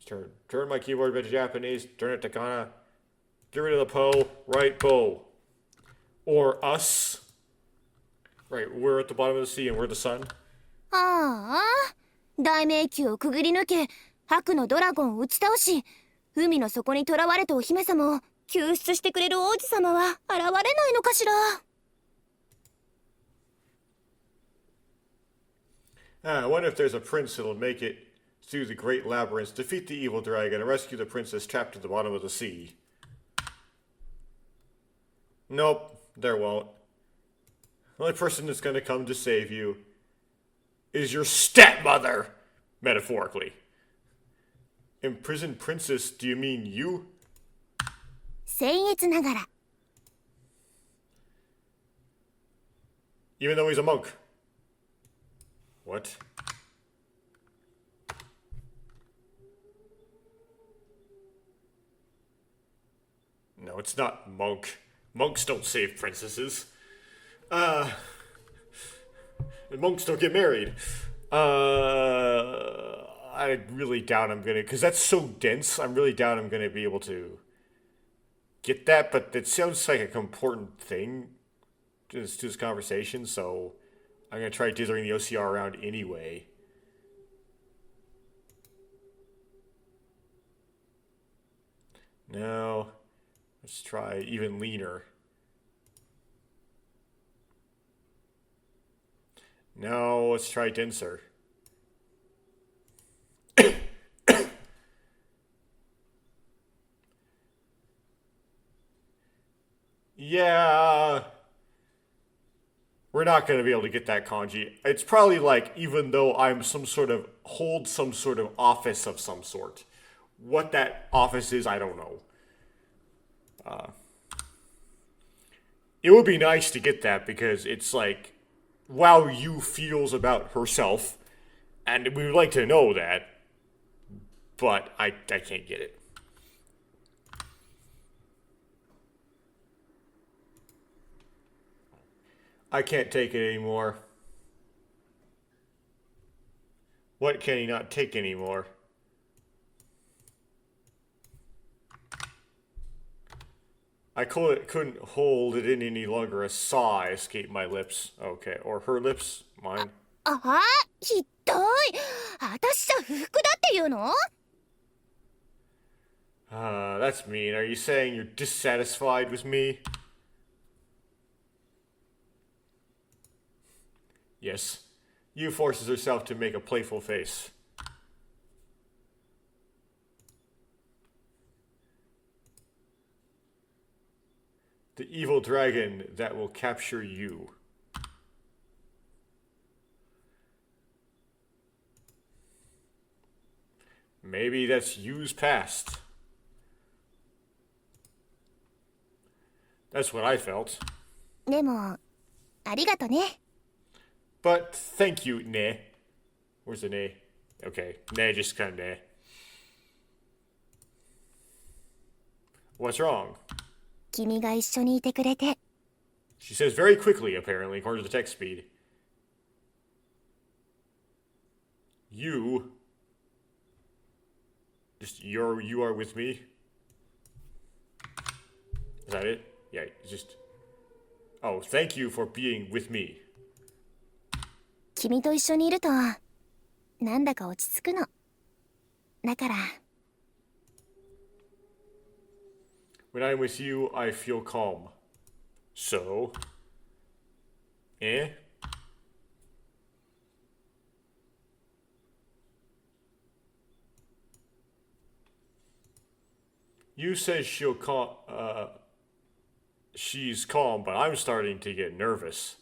Turn my keyboard back to Japanese. Turn it to Kana. Get rid of the po. Right bow. Or us. Right, we're at the bottom of the sea and we're the sun. ああ、大迷宮をくぐり抜け白のドラゴンを打ち倒し、海の底に囚われたお姫様を救出してくれる王子様は現れないのかしら。I wonder if there's a prince that'll make it through the great labyrinth, defeat the evil dragon, and rescue the princess trapped at the bottom of the sea. Nope, there won't. The only person that's going to come to save you is your stepmother, metaphorically. Imprisoned princess, do you mean you? 僭越ながら。 Even though he's a monk. What? No, it's not monk. Monks don't save princesses. And monks don't get married. I really doubt I'm gonna, because that's so dense, I'm really doubt I'm gonna be able to get that, but it sounds like an important thing to this conversation, so I'm gonna try dithering the OCR around anyway. No. Let's try even leaner. No, let's try denser. Yeah. We're not going to be able to get that kanji. It's probably like, even though I'm hold some sort of office of some sort. What that office is, I don't know. It would be nice to get that because it's like Wow Yu feels about herself, and we would like to know that, but I can't get it. I can't take it anymore. What can he not take anymore? I couldn't hold it in any longer. A sigh escaped my lips. Okay, or her lips, mine. ああ、ひどい。私じゃ不服だっていうの？ That's mean. Are you saying you're dissatisfied with me? Yes. Yu forces herself to make a playful face. The evil dragon that will capture you. Maybe that's Yu's past. That's what I felt. でも、ありがとね。 But thank you, ne. Where's the ne? Okay, ne, just kind of ne. What's wrong? 君が一緒にいてくれて。 She says very quickly, apparently, according to the text speed. You are with me? Is that it? Yeah, just... Oh, thank you for being with me. 君と一緒にいると、なんだか落ち着くの。だから。 When I'm with you, I feel calm. So? Eh? You said she's calm, but I'm starting to get nervous.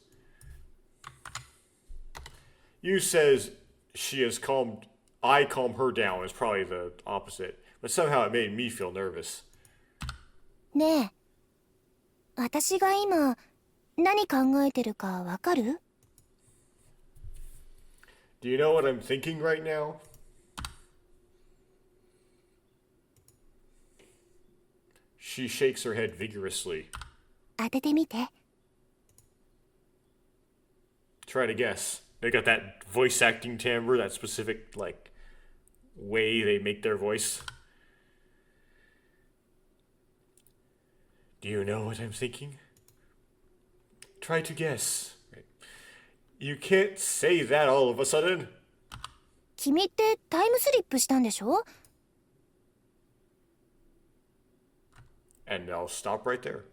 You says she has calmed. I calm her down is probably the opposite, but somehow it made me feel nervous. ねえ、私が今何考えてるかわかる？ Do you know what I'm thinking right now? She shakes her head vigorously. 当ててみて。Try to guess. They got that voice acting timbre, that specific like way they make their voice. Do you know what I'm thinking? Try to guess. You can't say that all of a sudden. 君ってタイムスリップしたんでしょ？ And I'll stop right there.